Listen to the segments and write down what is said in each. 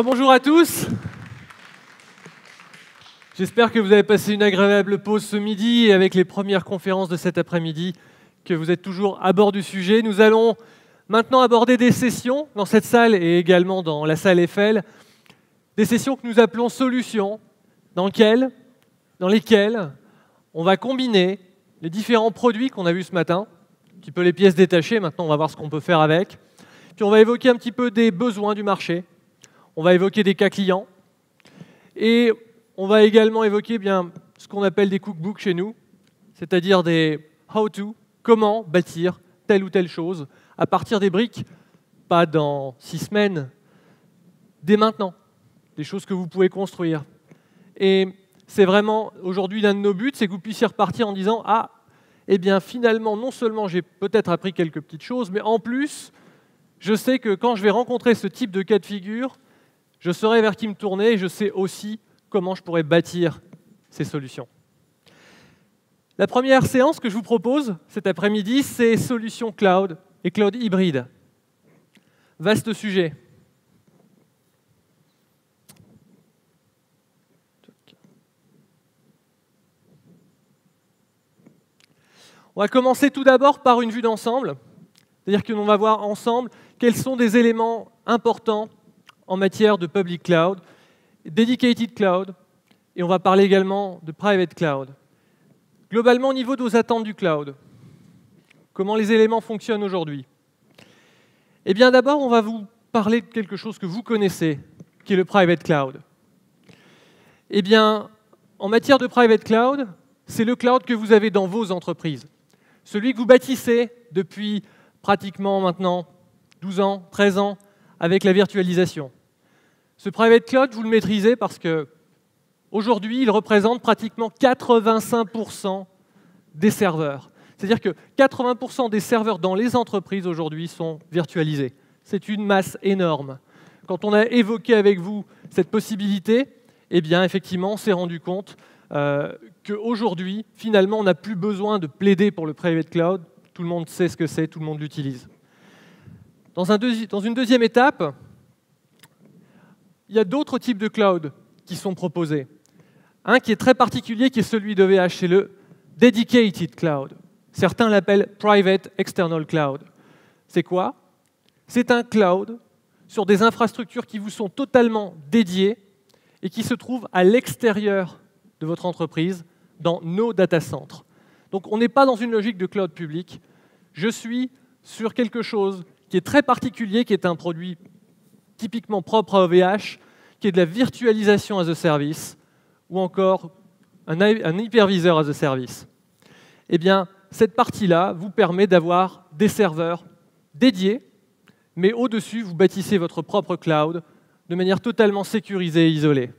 Bonjour à tous. J'espère que vous avez passé une agréable pause ce midi et avec les premières conférences de cet après-midi, que vous êtes toujours à bord du sujet. Nous allons maintenant aborder des sessions dans cette salle et également dans la salle Eiffel, des sessions que nous appelons solutions, dans lesquelles on va combiner les différents produits qu'on a vus ce matin, un petit peu les pièces détachées, maintenant on va voir ce qu'on peut faire avec, puis on va évoquer un petit peu des besoins du marché, on va évoquer des cas clients, et on va également évoquer ce qu'on appelle des cookbooks chez nous, c'est-à-dire des how-to, comment bâtir telle ou telle chose, à partir des briques, pas dans 6 semaines, dès maintenant, des choses que vous pouvez construire. Et c'est vraiment, aujourd'hui, l'un de nos buts, c'est que vous puissiez repartir en disant « Ah, eh bien finalement, non seulement j'ai peut-être appris quelques petites choses, mais en plus, je sais que quand je vais rencontrer ce type de cas de figure, je saurai vers qui me tourner et je sais aussi comment je pourrais bâtir ces solutions. » La première séance que je vous propose cet après-midi, c'est solutions cloud et cloud hybride. Vaste sujet. On va commencer tout d'abord par une vue d'ensemble, c'est-à-dire que l'on va voir ensemble quels sont des éléments importants en matière de public cloud, dedicated cloud, et on va parler également de private cloud. Globalement, au niveau de vos attentes du cloud, comment les éléments fonctionnent aujourd'hui? Eh bien, d'abord, on va vous parler de quelque chose que vous connaissez, qui est le private cloud. Eh bien, en matière de private cloud, c'est le cloud que vous avez dans vos entreprises. Celui que vous bâtissez depuis pratiquement maintenant 12 ans, 13 ans, avec la virtualisation. Ce private cloud, vous le maîtrisez parce que aujourd'hui, il représente pratiquement 85% des serveurs. C'est-à-dire que 80% des serveurs dans les entreprises aujourd'hui sont virtualisés. C'est une masse énorme. Quand on a évoqué avec vous cette possibilité, eh bien, effectivement, on s'est rendu compte qu'aujourd'hui, finalement, on n'a plus besoin de plaider pour le private cloud. Tout le monde sait ce que c'est, tout le monde l'utilise. Dans une deuxième étape, il y a d'autres types de cloud qui sont proposés. Un qui est très particulier, qui est celui de VH, c'est le dedicated cloud. Certains l'appellent private external cloud. C'est quoi? C'est un cloud sur des infrastructures qui vous sont totalement dédiées et qui se trouvent à l'extérieur de votre entreprise, dans nos data centers. Donc on n'est pas dans une logique de cloud public. Je suis sur quelque chose qui est très particulier, qui est un produit typiquement propre à OVH, qui est de la virtualisation as a service, ou encore un hyperviseur as a service. Eh bien, cette partie-là vous permet d'avoir des serveurs dédiés, mais au-dessus, vous bâtissez votre propre cloud de manière totalement sécurisée et isolée.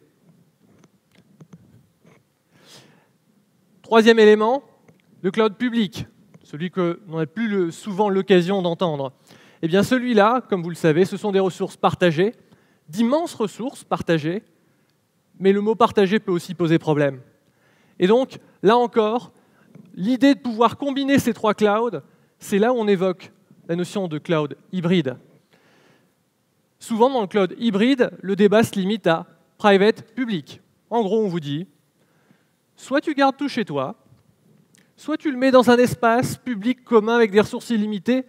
Troisième élément, le cloud public, celui que l'on n'a plus souvent l'occasion d'entendre. Eh bien, celui-là, comme vous le savez, ce sont des ressources partagées, d'immenses ressources partagées, mais le mot partagé peut aussi poser problème. Et donc, là encore, l'idée de pouvoir combiner ces trois clouds, c'est là où on évoque la notion de cloud hybride. Souvent, dans le cloud hybride, le débat se limite à private, public. En gros, on vous dit, soit tu gardes tout chez toi, soit tu le mets dans un espace public commun avec des ressources illimitées,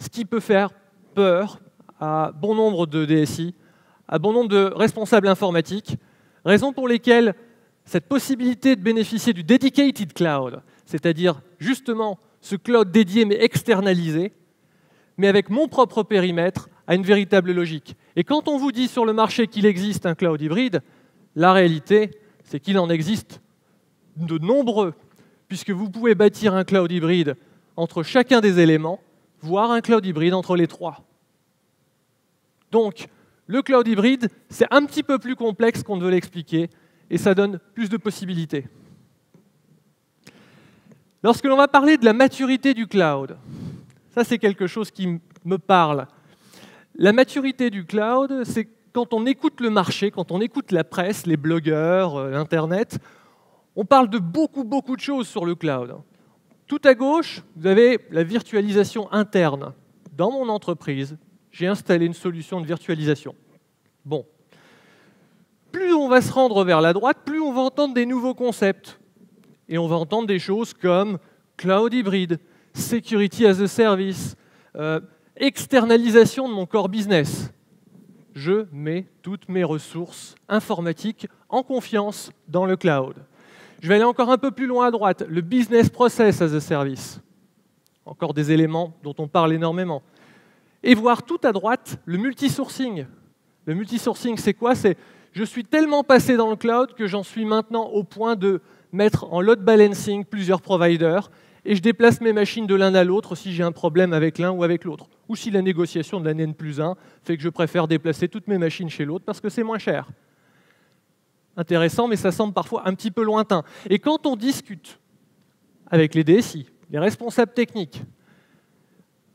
ce qui peut faire peur à bon nombre de DSI, à bon nombre de responsables informatiques, raison pour lesquelles cette possibilité de bénéficier du dedicated cloud, c'est-à-dire justement ce cloud dédié mais externalisé, mais avec mon propre périmètre, a une véritable logique. Et quand on vous dit sur le marché qu'il existe un cloud hybride, la réalité, c'est qu'il en existe de nombreux, puisque vous pouvez bâtir un cloud hybride entre chacun des éléments, voire un cloud hybride entre les trois. Donc, le cloud hybride, c'est un petit peu plus complexe qu'on ne veut l'expliquer, et ça donne plus de possibilités. Lorsque l'on va parler de la maturité du cloud, ça c'est quelque chose qui me parle. La maturité du cloud, c'est quand on écoute le marché, quand on écoute la presse, les blogueurs, l'Internet, on parle de beaucoup de choses sur le cloud. Tout à gauche, vous avez la virtualisation interne. Dans mon entreprise, j'ai installé une solution de virtualisation. Bon, on va se rendre vers la droite, plus on va entendre des nouveaux concepts. Et on va entendre des choses comme cloud hybride, security as a service, externalisation de mon core business. Je mets toutes mes ressources informatiques en confiance dans le cloud. Je vais aller encore un peu plus loin à droite, le business process as a service. Encore des éléments dont on parle énormément. Et voir tout à droite, le multisourcing. Le multisourcing, c'est quoi? C'est je suis tellement passé dans le cloud que j'en suis maintenant au point de mettre en load balancing plusieurs providers et je déplace mes machines de l'un à l'autre si j'ai un problème avec l'un ou avec l'autre. Ou si la négociation de la N+1 fait que je préfère déplacer toutes mes machines chez l'autre parce que c'est moins cher. Intéressant, mais ça semble parfois un petit peu lointain. Et quand on discute avec les DSI, les responsables techniques,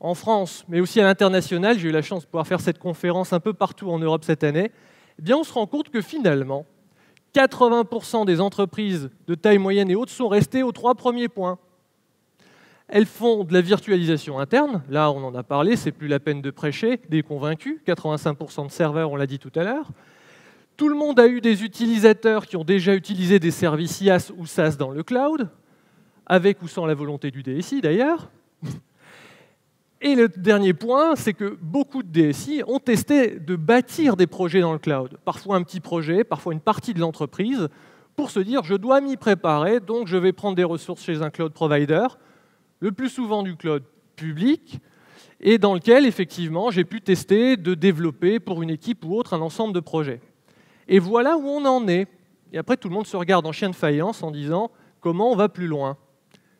en France, mais aussi à l'international, j'ai eu la chance de pouvoir faire cette conférence un peu partout en Europe cette année, eh bien on se rend compte que finalement, 80% des entreprises de taille moyenne et haute sont restées aux 3 premiers points. Elles font de la virtualisation interne, là on en a parlé, c'est plus la peine de prêcher, des convaincus, 85% de serveurs, on l'a dit tout à l'heure. Tout le monde a eu des utilisateurs qui ont déjà utilisé des services IaaS ou SaaS dans le cloud, avec ou sans la volonté du DSI d'ailleurs. Et le dernier point, c'est que beaucoup de DSI ont testé de bâtir des projets dans le cloud. Parfois un petit projet, parfois une partie de l'entreprise, pour se dire je dois m'y préparer, donc je vais prendre des ressources chez un cloud provider, le plus souvent du cloud public, et dans lequel effectivement j'ai pu tester de développer pour une équipe ou autre un ensemble de projets. Et voilà où on en est. Et après tout le monde se regarde en chien de faïence en disant comment on va plus loin.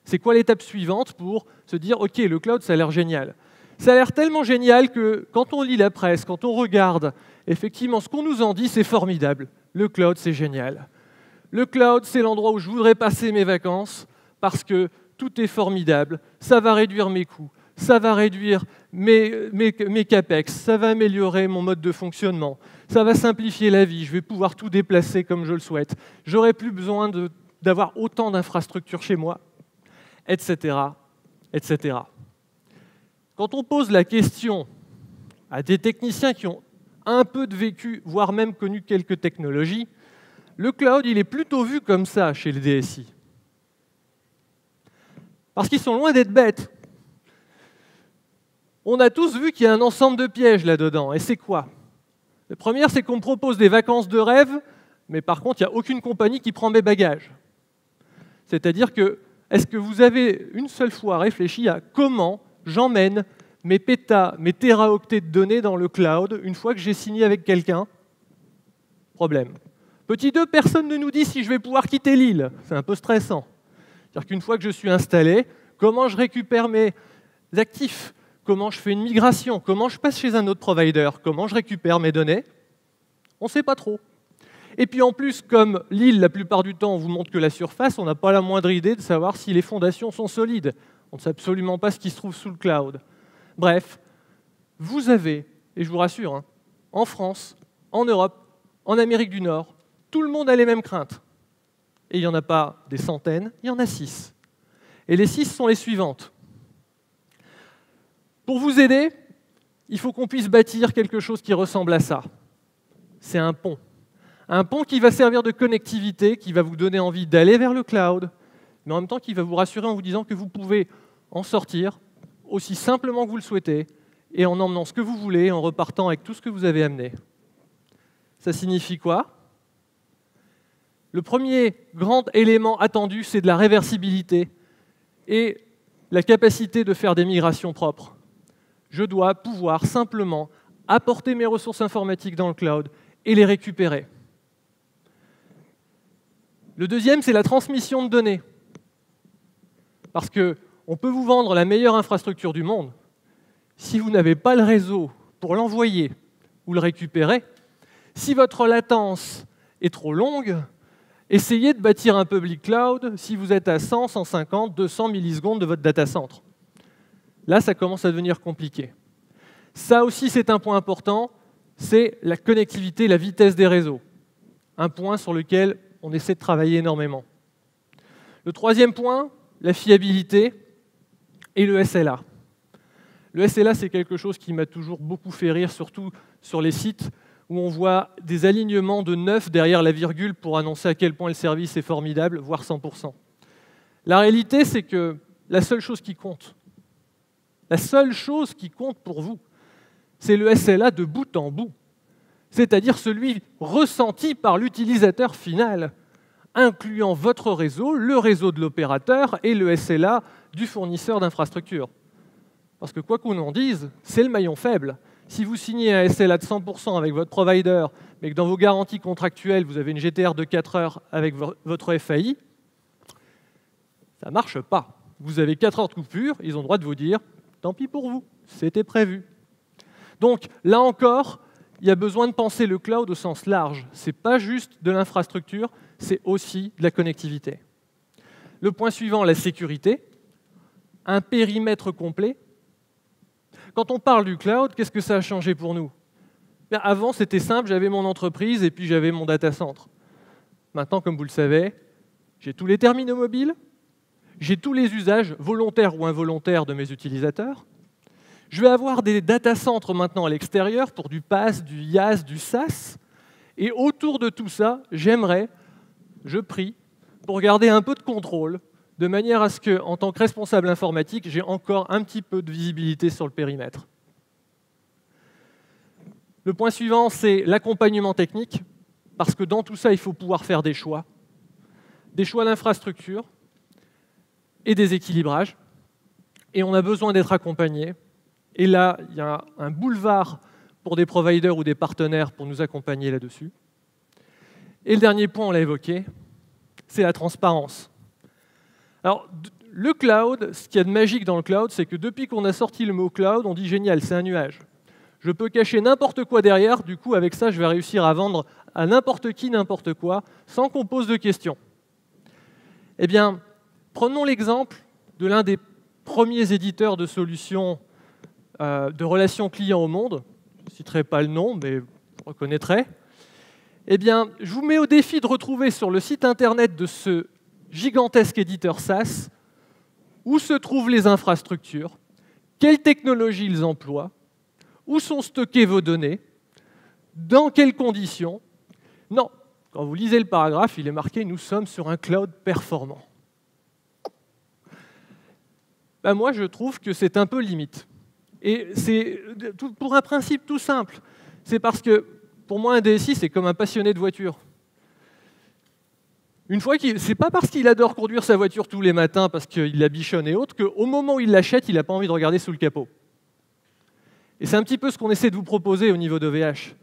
C'est quoi l'étape suivante pour se dire « Ok, le cloud, ça a l'air génial ». Ça a l'air tellement génial que quand on lit la presse, quand on regarde, effectivement, ce qu'on nous en dit, c'est formidable. Le cloud, c'est génial. Le cloud, c'est l'endroit où je voudrais passer mes vacances parce que tout est formidable. Ça va réduire mes coûts, ça va réduire mes capex, ça va améliorer mon mode de fonctionnement, ça va simplifier la vie, je vais pouvoir tout déplacer comme je le souhaite. J'aurai plus besoin d'avoir autant d'infrastructures chez moi, etc., etc. Quand on pose la question à des techniciens qui ont un peu de vécu, voire même connu quelques technologies, le cloud, il est plutôt vu comme ça chez les DSI. Parce qu'ils sont loin d'être bêtes. On a tous vu qu'il y a un ensemble de pièges là-dedans. Et c'est quoi? La première, c'est qu'on me propose des vacances de rêve, mais par contre, il n'y a aucune compagnie qui prend mes bagages. C'est-à-dire que est-ce que vous avez une seule fois réfléchi à comment j'emmène mes pétas, mes téraoctets de données dans le cloud une fois que j'ai signé avec quelqu'un? Problème. Petit 2, personne ne nous dit si je vais pouvoir quitter l'île. C'est un peu stressant. C'est-à-dire qu'une fois que je suis installé, comment je récupère mes actifs? Comment je fais une migration? Comment je passe chez un autre provider? Comment je récupère mes données? On ne sait pas trop. Et puis en plus, comme l'île, la plupart du temps, on vous montre que la surface, on n'a pas la moindre idée de savoir si les fondations sont solides. On ne sait absolument pas ce qui se trouve sous le cloud. Bref, vous avez, et je vous rassure, en France, en Europe, en Amérique du Nord, tout le monde a les mêmes craintes. Et il n'y en a pas des centaines, il y en a 6. Et les 6 sont les suivantes. Pour vous aider, il faut qu'on puisse bâtir quelque chose qui ressemble à ça. C'est un pont. Un pont qui va servir de connectivité, qui va vous donner envie d'aller vers le cloud, mais en même temps qui va vous rassurer en vous disant que vous pouvez en sortir aussi simplement que vous le souhaitez et en emmenant ce que vous voulez, en repartant avec tout ce que vous avez amené. Ça signifie quoi? Le premier grand élément attendu, c'est de la réversibilité et la capacité de faire des migrations propres. Je dois pouvoir simplement apporter mes ressources informatiques dans le cloud et les récupérer. Le deuxième, c'est la transmission de données. Parce qu'on peut vous vendre la meilleure infrastructure du monde. Si vous n'avez pas le réseau pour l'envoyer ou le récupérer, si votre latence est trop longue, essayez de bâtir un public cloud si vous êtes à 100, 150, 200 millisecondes de votre data center. Là, ça commence à devenir compliqué. Ça aussi, c'est un point important, c'est la connectivité, la vitesse des réseaux. Un point sur lequel on essaie de travailler énormément. Le troisième point, la fiabilité et le SLA. Le SLA, c'est quelque chose qui m'a toujours beaucoup fait rire, surtout sur les sites où on voit des alignements de 9 derrière la virgule pour annoncer à quel point le service est formidable, voire 100%. La réalité, c'est que la seule chose qui compte pour vous, c'est le SLA de bout en bout, c'est-à-dire celui ressenti par l'utilisateur final, incluant votre réseau, le réseau de l'opérateur et le SLA du fournisseur d'infrastructure. Parce que quoi qu'on en dise, c'est le maillon faible. Si vous signez un SLA de 100% avec votre provider, mais que dans vos garanties contractuelles, vous avez une GTR de 4 heures avec votre FAI, ça ne marche pas. Vous avez 4 heures de coupure, ils ont le droit de vous dire « tant pis pour vous, c'était prévu ». Donc, là encore, il y a besoin de penser le cloud au sens large. Ce n'est pas juste de l'infrastructure, c'est aussi de la connectivité. Le point suivant, la sécurité. Un périmètre complet. Quand on parle du cloud, qu'est-ce que ça a changé pour nous? Bien, avant, c'était simple, j'avais mon entreprise et puis j'avais mon data center. Maintenant, comme vous le savez, j'ai tous les terminaux mobiles, j'ai tous les usages volontaires ou involontaires de mes utilisateurs. Je vais avoir des data centers maintenant à l'extérieur pour du PaaS, du IaaS, du SaaS. Et autour de tout ça, je prie, pour garder un peu de contrôle, de manière à ce que, en tant que responsable informatique, j'ai encore un petit peu de visibilité sur le périmètre. Le point suivant, c'est l'accompagnement technique, parce que dans tout ça, il faut pouvoir faire des choix d'infrastructure et des équilibrages, et on a besoin d'être accompagné. Et là, il y a un boulevard pour des providers ou des partenaires pour nous accompagner là-dessus. Et le dernier point, on l'a évoqué, c'est la transparence. Alors, le cloud, ce qu'il y a de magique dans le cloud, c'est que depuis qu'on a sorti le mot cloud, on dit génial, c'est un nuage. Je peux cacher n'importe quoi derrière, du coup, avec ça, je vais réussir à vendre à n'importe qui, n'importe quoi, sans qu'on pose de questions. Eh bien, prenons l'exemple de l'un des premiers éditeurs de solutions de relations clients au monde. Je ne citerai pas le nom, mais vous reconnaîtrez. Eh bien, je vous mets au défi de retrouver sur le site internet de ce gigantesque éditeur SaaS où se trouvent les infrastructures, quelles technologies ils emploient, où sont stockées vos données, dans quelles conditions. Non, quand vous lisez le paragraphe, il est marqué « Nous sommes sur un cloud performant ». Ben moi, je trouve que c'est un peu limite. Et c'est pour un principe tout simple. C'est parce que, pour moi, un DSI, c'est comme un passionné de voiture. C'est pas parce qu'il adore conduire sa voiture tous les matins, parce qu'il la bichonne et autres, qu'au moment où il l'achète, il n'a pas envie de regarder sous le capot. Et c'est un petit peu ce qu'on essaie de vous proposer au niveau d'OVH.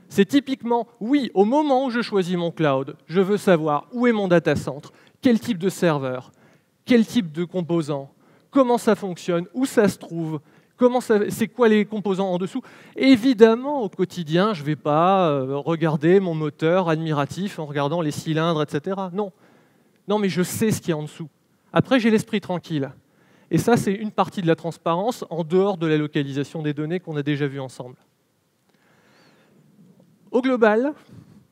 C'est typiquement, oui, au moment où je choisis mon cloud, je veux savoir où est mon data center, quel type de serveur, quel type de composants, comment ça fonctionne, où ça se trouve, c'est quoi les composants en dessous. Évidemment, au quotidien, je ne vais pas regarder mon moteur admiratif en regardant les cylindres, etc. Non. Non, mais je sais ce qu'il y a en dessous. Après, j'ai l'esprit tranquille. Et ça, c'est une partie de la transparence en dehors de la localisation des données qu'on a déjà vues ensemble. Au global,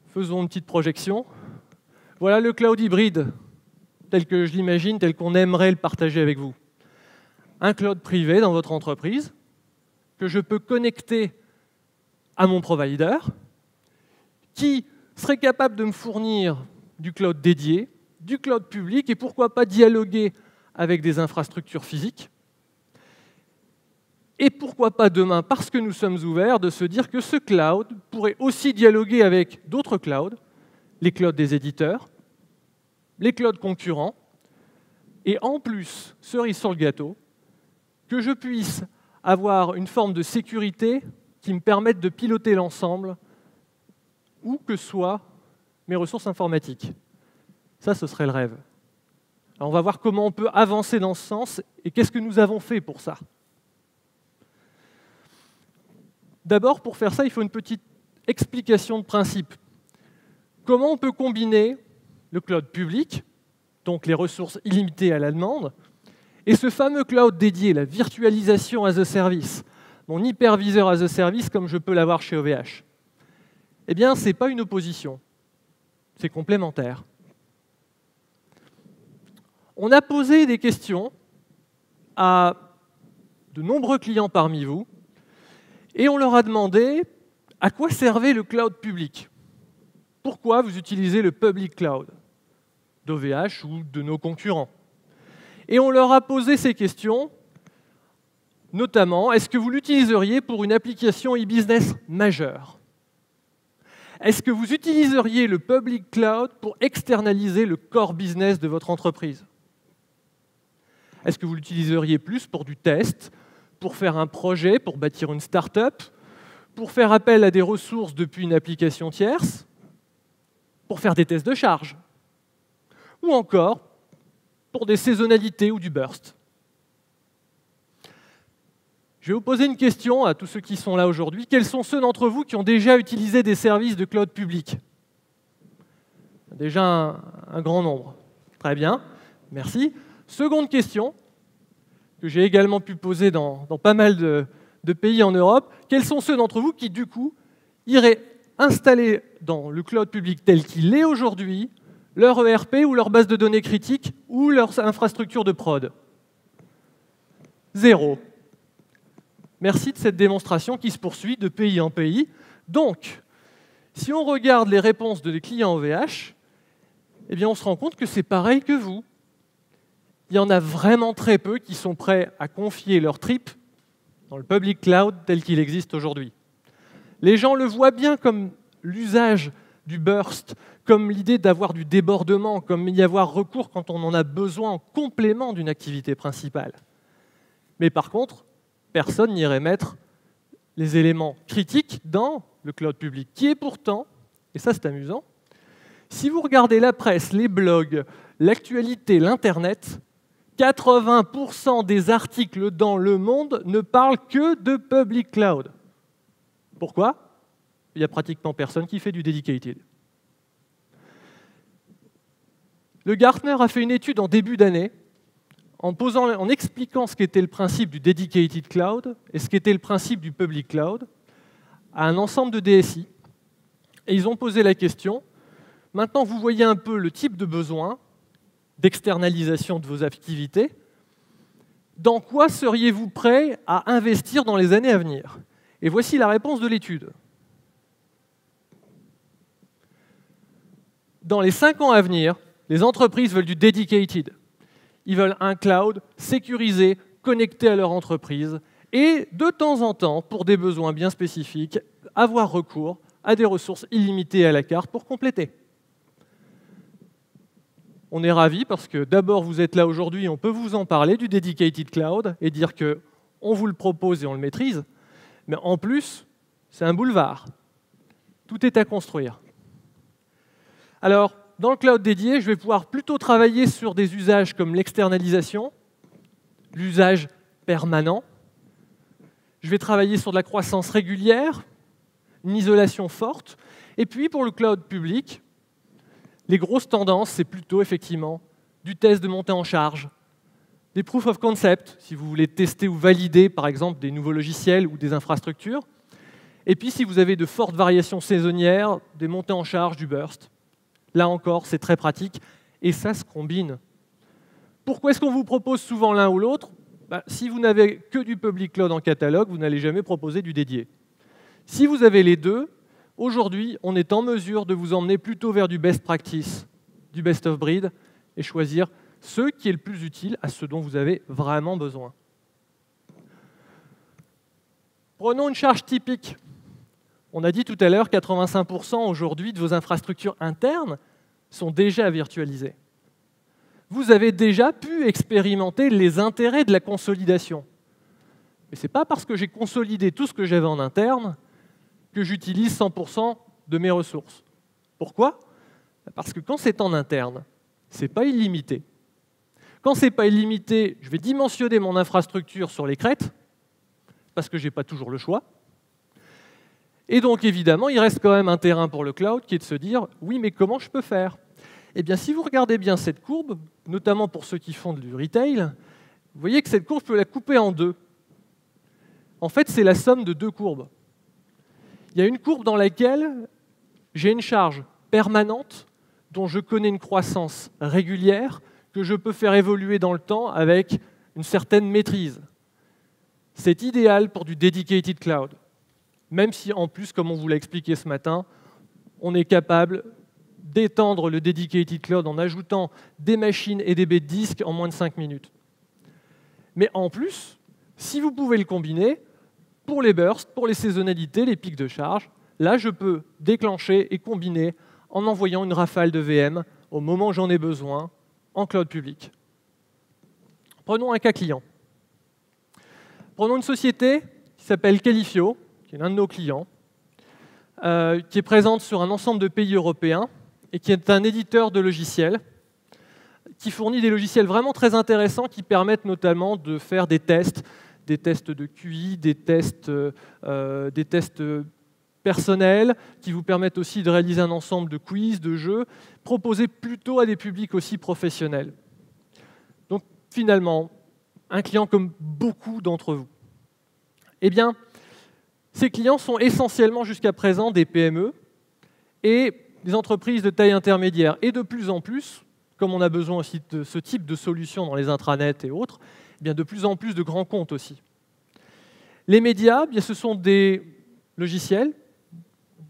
faisons une petite projection. Voilà le cloud hybride, tel que je l'imagine, tel qu'on aimerait le partager avec vous. Un cloud privé dans votre entreprise, que je peux connecter à mon provider, qui serait capable de me fournir du cloud dédié, du cloud public, et pourquoi pas dialoguer avec des infrastructures physiques. Et pourquoi pas demain, parce que nous sommes ouverts, de se dire que ce cloud pourrait aussi dialoguer avec d'autres clouds, les clouds des éditeurs, les clouds concurrents, et en plus, cerise sur le gâteau, que je puisse avoir une forme de sécurité qui me permette de piloter l'ensemble, où que soient mes ressources informatiques. Ça, ce serait le rêve. Alors, on va voir comment on peut avancer dans ce sens et qu'est-ce que nous avons fait pour ça. D'abord, pour faire ça, il faut une petite explication de principe. Comment on peut combiner le cloud public, donc les ressources illimitées à la demande, et ce fameux cloud dédié, la virtualisation as a service, mon hyperviseur as a service comme je peux l'avoir chez OVH. Eh bien, ce n'est pas une opposition, c'est complémentaire. On a posé des questions à de nombreux clients parmi vous, et on leur a demandé À quoi servait le cloud public? Pourquoi vous utilisez le public cloud d'OVH ou de nos concurrents? Et on leur a posé ces questions, notamment, est-ce que vous l'utiliseriez pour une application e-business majeure? Est-ce que vous utiliseriez le public cloud pour externaliser le core business de votre entreprise? Est-ce que vous l'utiliseriez plus pour du test, pour faire un projet, pour bâtir une start-up, pour faire appel à des ressources depuis une application tierce, pour faire des tests de charge, ou encore pour des saisonnalités ou du burst? Je vais vous poser une question à tous ceux qui sont là aujourd'hui. Quels sont ceux d'entre vous qui ont déjà utilisé des services de cloud public? Déjà un grand nombre. Très bien, merci. Seconde question, que j'ai également pu poser dans pas mal de pays en Europe. Quels sont ceux d'entre vous qui, du coup, iraient installer dans le cloud public tel qu'il est aujourd'hui leur ERP ou leur base de données critique ou leur infrastructure de prod? Zéro. Merci de cette démonstration qui se poursuit de pays en pays. Donc, si on regarde les réponses des clients OVH, eh bien on se rend compte que c'est pareil que vous. Il y en a vraiment très peu qui sont prêts à confier leur trip dans le public cloud tel qu'il existe aujourd'hui. Les gens le voient bien comme l'usage du burst, comme l'idée d'avoir du débordement, comme y avoir recours quand on en a besoin en complément d'une activité principale. Mais par contre, personne n'irait mettre les éléments critiques dans le cloud public, qui est pourtant, et ça c'est amusant, si vous regardez la presse, les blogs, l'actualité, l'Internet, 80% des articles dans le monde ne parlent que de public cloud. Pourquoi? Il n'y a pratiquement personne qui fait du dedicated. Le Gartner a fait une étude en début d'année en expliquant ce qu'était le principe du dedicated cloud et ce qu'était le principe du public cloud à un ensemble de DSI. Et ils ont posé la question, maintenant vous voyez un peu le type de besoin d'externalisation de vos activités, dans quoi seriez-vous prêt à investir dans les années à venir? Et voici la réponse de l'étude. Dans les 5 ans à venir, les entreprises veulent du dedicated. Ils veulent un cloud sécurisé, connecté à leur entreprise, et de temps en temps, pour des besoins bien spécifiques, avoir recours à des ressources illimitées à la carte pour compléter. On est ravis parce que d'abord vous êtes là aujourd'hui, on peut vous en parler du dedicated cloud et dire qu'on vous le propose et on le maîtrise, mais en plus, c'est un boulevard. Tout est à construire. Alors, dans le cloud dédié, je vais pouvoir plutôt travailler sur des usages comme l'externalisation, l'usage permanent. Je vais travailler sur de la croissance régulière, une isolation forte. Et puis, pour le cloud public, les grosses tendances, c'est plutôt effectivement du test de montée en charge, des proof of concept, si vous voulez tester ou valider, par exemple, des nouveaux logiciels ou des infrastructures. Et puis, si vous avez de fortes variations saisonnières, des montées en charge, du burst. Là encore, c'est très pratique et ça se combine. Pourquoi est-ce qu'on vous propose souvent l'un ou l'autre? Si vous n'avez que du public cloud en catalogue, vous n'allez jamais proposer du dédié. Si vous avez les deux, aujourd'hui, on est en mesure de vous emmener plutôt vers du best practice, du best of breed, et choisir ce qui est le plus utile à ce dont vous avez vraiment besoin. Prenons une charge typique. On a dit tout à l'heure, 85% aujourd'hui de vos infrastructures internes sont déjà virtualisées. Vous avez déjà pu expérimenter les intérêts de la consolidation. Mais ce n'est pas parce que j'ai consolidé tout ce que j'avais en interne que j'utilise 100% de mes ressources. Pourquoi? Parce que quand c'est en interne, ce n'est pas illimité. Quand ce n'est pas illimité, je vais dimensionner mon infrastructure sur les crêtes, parce que je n'ai pas toujours le choix. Et donc, évidemment, il reste quand même un terrain pour le cloud qui est de se dire « oui, mais comment je peux faire ?» Eh bien, si vous regardez bien cette courbe, notamment pour ceux qui font du retail, vous voyez que cette courbe, je peux la couper en deux. En fait, c'est la somme de deux courbes. Il y a une courbe dans laquelle j'ai une charge permanente dont je connais une croissance régulière que je peux faire évoluer dans le temps avec une certaine maîtrise. C'est idéal pour du dedicated cloud. même si en plus, comme on vous l'a expliqué ce matin, on est capable d'étendre le Dedicated Cloud en ajoutant des machines et des baies de disques en moins de 5 minutes. Mais en plus, si vous pouvez le combiner, pour les bursts, pour les saisonnalités, les pics de charge, là, je peux déclencher et combiner en envoyant une rafale de VM au moment où j'en ai besoin en cloud public. Prenons un cas client. Prenons une société qui s'appelle Qualifio, qui est l'un de nos clients, qui est présente sur un ensemble de pays européens et qui est un éditeur de logiciels qui fournit des logiciels vraiment très intéressants qui permettent notamment de faire des tests de QI, des tests personnels, qui vous permettent aussi de réaliser un ensemble de quiz, de jeux, proposés plutôt à des publics aussi professionnels. Donc finalement, un client comme beaucoup d'entre vous. Eh bien, ces clients sont essentiellement jusqu'à présent des PME et des entreprises de taille intermédiaire. Et de plus en plus, comme on a besoin aussi de ce type de solutions dans les intranets et autres, eh bien de plus en plus de grands comptes aussi. Les médias, eh bien, ce sont des logiciels,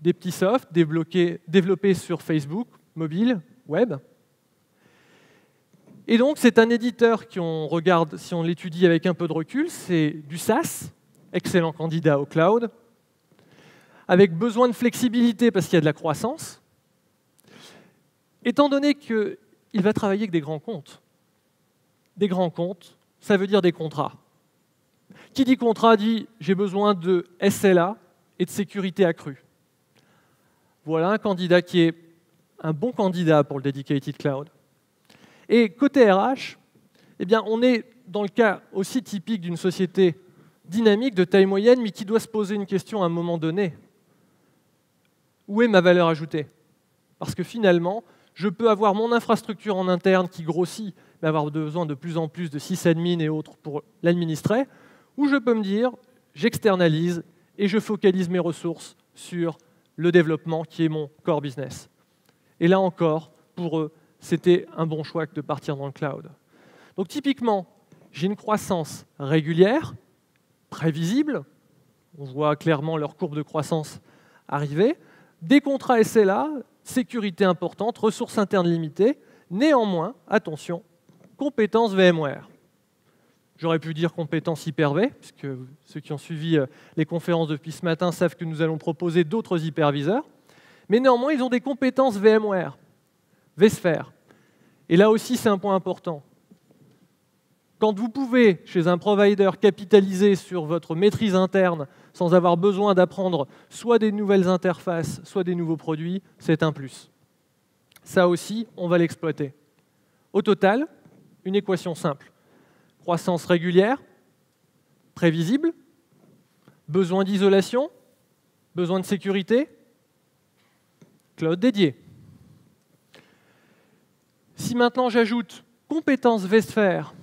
des petits softs développés sur Facebook, mobile, web. Et donc, c'est un éditeur qui, on regarde, si on l'étudie avec un peu de recul, c'est du SaaS, excellent candidat au cloud, avec besoin de flexibilité parce qu'il y a de la croissance, étant donné qu'il va travailler avec des grands comptes. Des grands comptes, ça veut dire des contrats. Qui dit contrat dit j'ai besoin de SLA et de sécurité accrue. Voilà un candidat qui est un bon candidat pour le Dedicated Cloud. Et côté RH, eh bien, on est dans le cas aussi typique d'une société dynamique de taille moyenne, mais qui doit se poser une question à un moment donné. Où est ma valeur ajoutée? Parce que finalement, je peux avoir mon infrastructure en interne qui grossit, mais avoir besoin de plus en plus de sysadmin et autres pour l'administrer, ou je peux me dire, j'externalise et je focalise mes ressources sur le développement qui est mon core business. Et là encore, pour eux, c'était un bon choix de partir dans le cloud. Donc typiquement, j'ai une croissance régulière, prévisible, on voit clairement leur courbe de croissance arriver, des contrats SLA, sécurité importante, ressources internes limitées, néanmoins, attention, compétences VMware. J'aurais pu dire compétences Hyper-V, puisque ceux qui ont suivi les conférences depuis ce matin savent que nous allons proposer d'autres hyperviseurs, mais néanmoins, ils ont des compétences VMware, vSphere. Et là aussi, c'est un point important. Quand vous pouvez, chez un provider, capitaliser sur votre maîtrise interne sans avoir besoin d'apprendre soit des nouvelles interfaces, soit des nouveaux produits, c'est un plus. Ça aussi, on va l'exploiter. Au total, une équation simple. Croissance régulière, prévisible, besoin d'isolation, besoin de sécurité, cloud dédié. Si maintenant j'ajoute compétences vSphere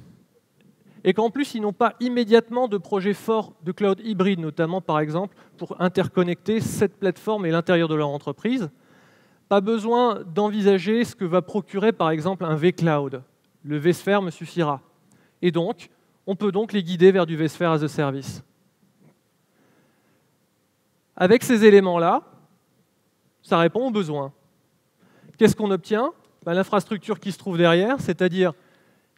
et qu'en plus ils n'ont pas immédiatement de projet fort de cloud hybride, notamment par exemple pour interconnecter cette plateforme et l'intérieur de leur entreprise, pas besoin d'envisager ce que va procurer par exemple un vCloud. Le vSphere me suffira. Et donc, on peut donc les guider vers du vSphere as a service. Avec ces éléments-là, ça répond aux besoins. Qu'est-ce qu'on obtient? L'infrastructure qui se trouve derrière, c'est-à-dire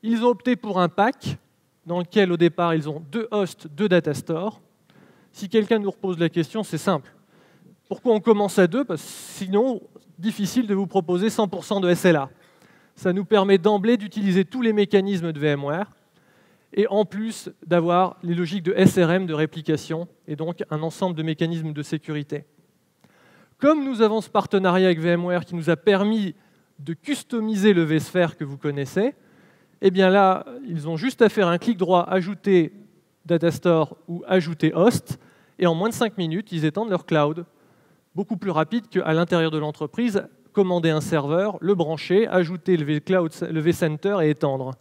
ils ont opté pour un pack dans lequel au départ ils ont 2 hosts, 2 data stores. Si quelqu'un nous repose la question, c'est simple. Pourquoi on commence à 2? Parce que sinon, difficile de vous proposer 100% de SLA. Ça nous permet d'emblée d'utiliser tous les mécanismes de VMware et en plus d'avoir les logiques de SRM, de réplication, et donc un ensemble de mécanismes de sécurité. Comme nous avons ce partenariat avec VMware qui nous a permis de customiser le vSphere que vous connaissez, eh bien là, ils ont juste à faire un clic droit, ajouter Datastore ou ajouter Host, et en moins de 5 minutes, ils étendent leur cloud. Beaucoup plus rapide qu'à l'intérieur de l'entreprise, commander un serveur, le brancher, ajouter le vCenter et étendre.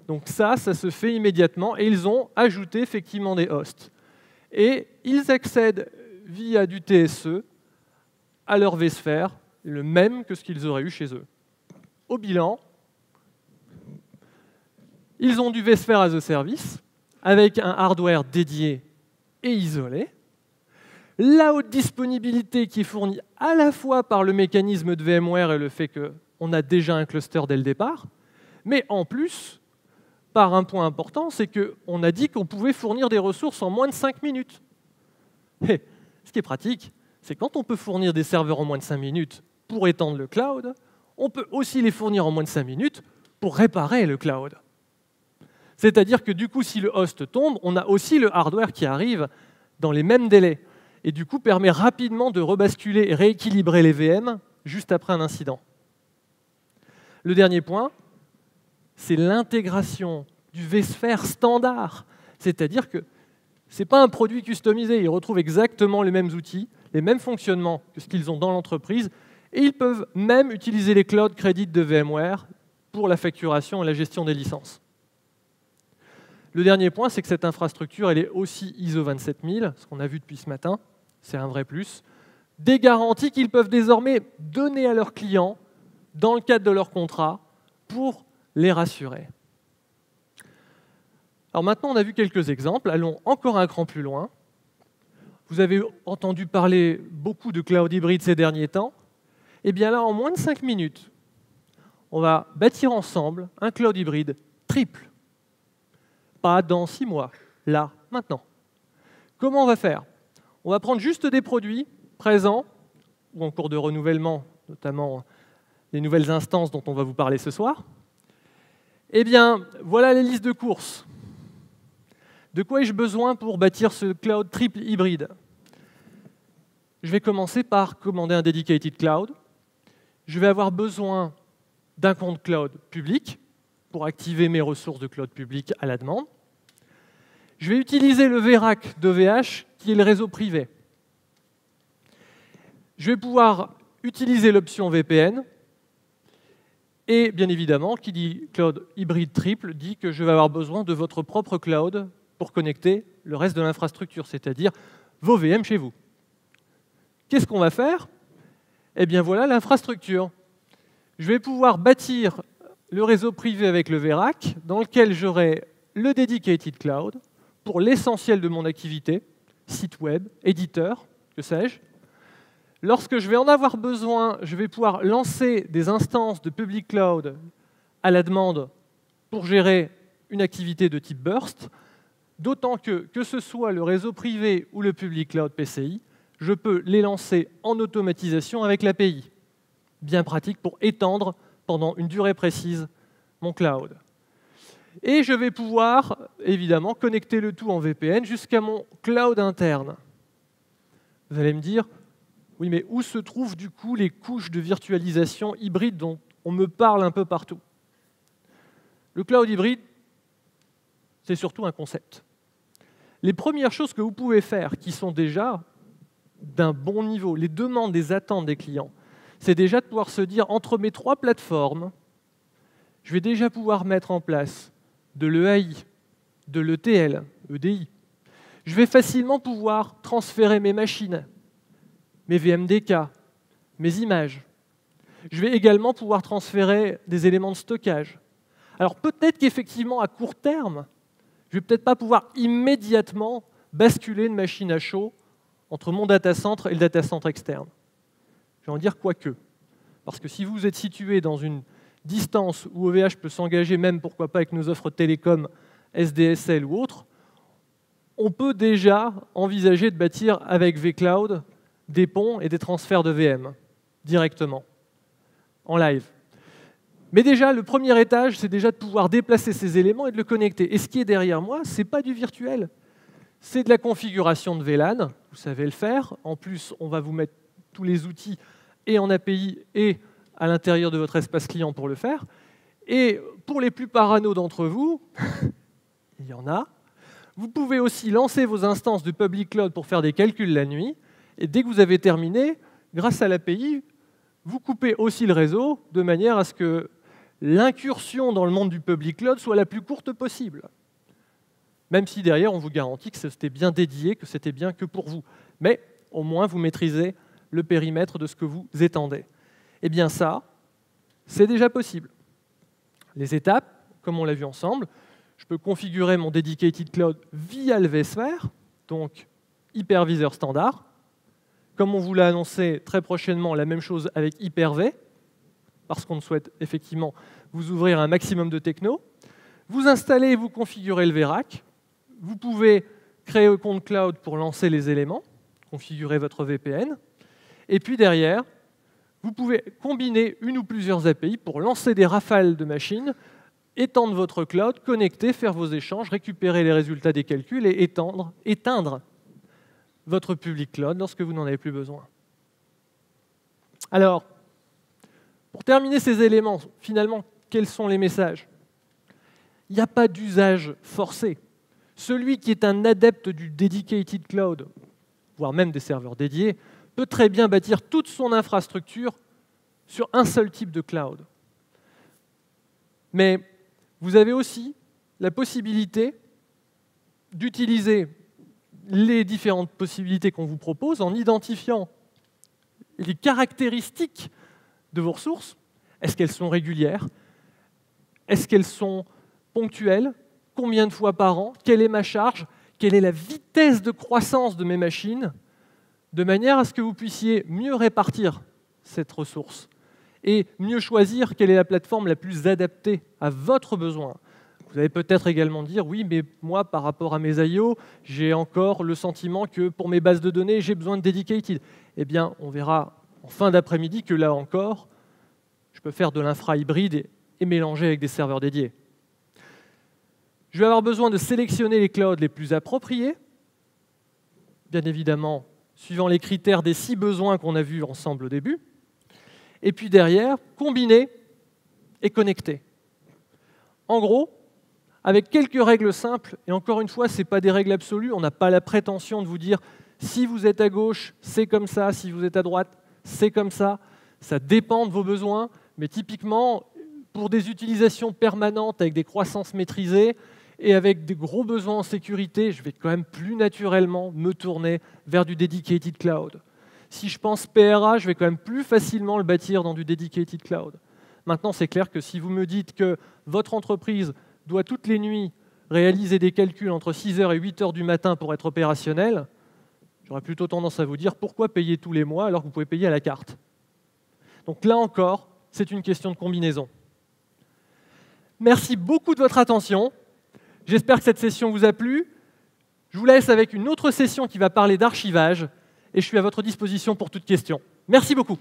Donc ça se fait immédiatement, et ils ont ajouté effectivement des hosts. Et ils accèdent via du TSE à leur vSphere, le même que ce qu'ils auraient eu chez eux. Au bilan, ils ont du vSphere as a service, avec un hardware dédié et isolé. la haute disponibilité qui est fournie à la fois par le mécanisme de VMware et le fait qu'on a déjà un cluster dès le départ, mais en plus, par un point important, c'est qu'on a dit qu'on pouvait fournir des ressources en moins de 5 minutes. Et ce qui est pratique, c'est quand on peut fournir des serveurs en moins de 5 minutes pour étendre le cloud, on peut aussi les fournir en moins de 5 minutes pour réparer le cloud. C'est-à-dire que du coup, si le host tombe, on a aussi le hardware qui arrive dans les mêmes délais, et du coup permet rapidement de rebasculer et rééquilibrer les VM juste après un incident. Le dernier point, c'est l'intégration du vSphere standard. C'est-à-dire que ce n'est pas un produit customisé, ils retrouvent exactement les mêmes outils, les mêmes fonctionnements que ce qu'ils ont dans l'entreprise, et ils peuvent même utiliser les cloud credits de VMware pour la facturation et la gestion des licences. Le dernier point, c'est que cette infrastructure, elle est aussi ISO 27000, ce qu'on a vu depuis ce matin, c'est un vrai plus, des garanties qu'ils peuvent désormais donner à leurs clients dans le cadre de leur contrat pour les rassurer. Alors maintenant, on a vu quelques exemples, allons encore un cran plus loin. Vous avez entendu parler beaucoup de cloud hybride ces derniers temps. Et bien là, en moins de 5 minutes, on va bâtir ensemble un cloud hybride triple. Pas dans 6 mois, là, maintenant. Comment on va faire? On va prendre juste des produits présents ou en cours de renouvellement, notamment les nouvelles instances dont on va vous parler ce soir. Eh bien, voilà les listes de courses. De quoi ai-je besoin pour bâtir ce cloud triple hybride? Je vais commencer par commander un dedicated cloud. Je vais avoir besoin d'un compte cloud public pour activer mes ressources de cloud public à la demande. Je vais utiliser le VRAC d'OVH, qui est le réseau privé. Je vais pouvoir utiliser l'option VPN. Et bien évidemment, qui dit cloud hybride triple, dit que je vais avoir besoin de votre propre cloud pour connecter le reste de l'infrastructure, c'est-à-dire vos VM chez vous. Qu'est-ce qu'on va faire? Eh bien voilà l'infrastructure. Je vais pouvoir bâtir le réseau privé avec le VRAC, dans lequel j'aurai le dedicated cloud pour l'essentiel de mon activité, site web, éditeur, que sais-je. Lorsque je vais en avoir besoin, je vais pouvoir lancer des instances de public cloud à la demande pour gérer une activité de type burst, d'autant que ce soit le réseau privé ou le public cloud PCI, je peux les lancer en automatisation avec l'API. Bien pratique pour étendre pendant une durée précise mon cloud. Et je vais pouvoir, évidemment, connecter le tout en VPN jusqu'à mon cloud interne. Vous allez me dire, oui, mais où se trouvent du coup les couches de virtualisation hybride dont on me parle un peu partout? Le cloud hybride, c'est surtout un concept. Les premières choses que vous pouvez faire, qui sont déjà d'un bon niveau, les demandes, les attentes des clients, c'est déjà de pouvoir se dire, entre mes 3 plateformes, je vais déjà pouvoir mettre en place de l'EAI, de l'ETL, EDI. Je vais facilement pouvoir transférer mes machines, mes VMDK, mes images. Je vais également pouvoir transférer des éléments de stockage. Alors peut-être qu'effectivement, à court terme, je ne vais peut-être pas pouvoir immédiatement basculer une machine à chaud entre mon data center et le data center externe. Je vais en dire quoique. Parce que si vous êtes situé dans une distance où OVH peut s'engager, même pourquoi pas avec nos offres télécom, SDSL ou autres, on peut déjà envisager de bâtir avec vCloud des ponts et des transferts de VM directement, en live. Mais déjà, le premier étage, c'est déjà de pouvoir déplacer ces éléments et de le connecter. Et ce qui est derrière moi, ce n'est pas du virtuel. C'est de la configuration de VLAN, vous savez le faire. En plus, on va vous mettre tous les outils et en API et à l'intérieur de votre espace client pour le faire. Et pour les plus parano d'entre vous, il y en a, vous pouvez aussi lancer vos instances de public cloud pour faire des calculs la nuit. Et dès que vous avez terminé, grâce à l'API, vous coupez aussi le réseau de manière à ce que l'incursion dans le monde du public cloud soit la plus courte possible. Même si derrière, on vous garantit que c'était bien dédié, que c'était bien que pour vous. Mais au moins, vous maîtrisez le périmètre de ce que vous étendez. Eh bien ça, c'est déjà possible. Les étapes, comme on l'a vu ensemble, je peux configurer mon dedicated cloud via le vSphere, donc hyperviseur standard, comme on vous l'a annoncé très prochainement, la même chose avec Hyper-V, parce qu'on souhaite effectivement vous ouvrir un maximum de techno. Vous installez et vous configurez le VRAC. Vous pouvez créer un compte cloud pour lancer les éléments, configurer votre VPN. Et puis derrière, vous pouvez combiner une ou plusieurs API pour lancer des rafales de machines, étendre votre cloud, connecter, faire vos échanges, récupérer les résultats des calculs et éteindre votre public cloud lorsque vous n'en avez plus besoin. Alors, pour terminer ces éléments, finalement, quels sont les messages? Il n'y a pas d'usage forcé. Celui qui est un adepte du dedicated cloud, voire même des serveurs dédiés, peut très bien bâtir toute son infrastructure sur un seul type de cloud. Mais vous avez aussi la possibilité d'utiliser les différentes possibilités qu'on vous propose en identifiant les caractéristiques de vos ressources. Est-ce qu'elles sont régulières? Est-ce qu'elles sont ponctuelles? Combien de fois par an? Quelle est ma charge? Quelle est la vitesse de croissance de mes machines? De manière à ce que vous puissiez mieux répartir cette ressource et mieux choisir quelle est la plateforme la plus adaptée à votre besoin. Vous allez peut-être également dire, oui, mais moi, par rapport à mes IO, j'ai encore le sentiment que pour mes bases de données, j'ai besoin de dedicated. Eh bien, on verra en fin d'après-midi que là encore, je peux faire de l'infra hybride et mélanger avec des serveurs dédiés. Je vais avoir besoin de sélectionner les clouds les plus appropriés, bien évidemment, suivant les critères des 6 besoins qu'on a vus ensemble au début. Et puis derrière, combiner et connecter. En gros, avec quelques règles simples, et encore une fois, ce n'est pas des règles absolues, on n'a pas la prétention de vous dire si vous êtes à gauche, c'est comme ça, si vous êtes à droite, c'est comme ça. Ça dépend de vos besoins, mais typiquement, pour des utilisations permanentes avec des croissances maîtrisées et avec des gros besoins en sécurité, je vais quand même plus naturellement me tourner vers du dedicated cloud. Si je pense PRA, je vais quand même plus facilement le bâtir dans du dedicated cloud. Maintenant, c'est clair que si vous me dites que votre entreprise doit toutes les nuits réaliser des calculs entre 6h et 8h du matin pour être opérationnel, j'aurais plutôt tendance à vous dire pourquoi payer tous les mois alors que vous pouvez payer à la carte. Donc là encore, c'est une question de combinaison. Merci beaucoup de votre attention. J'espère que cette session vous a plu. Je vous laisse avec une autre session qui va parler d'archivage et je suis à votre disposition pour toute question. Merci beaucoup.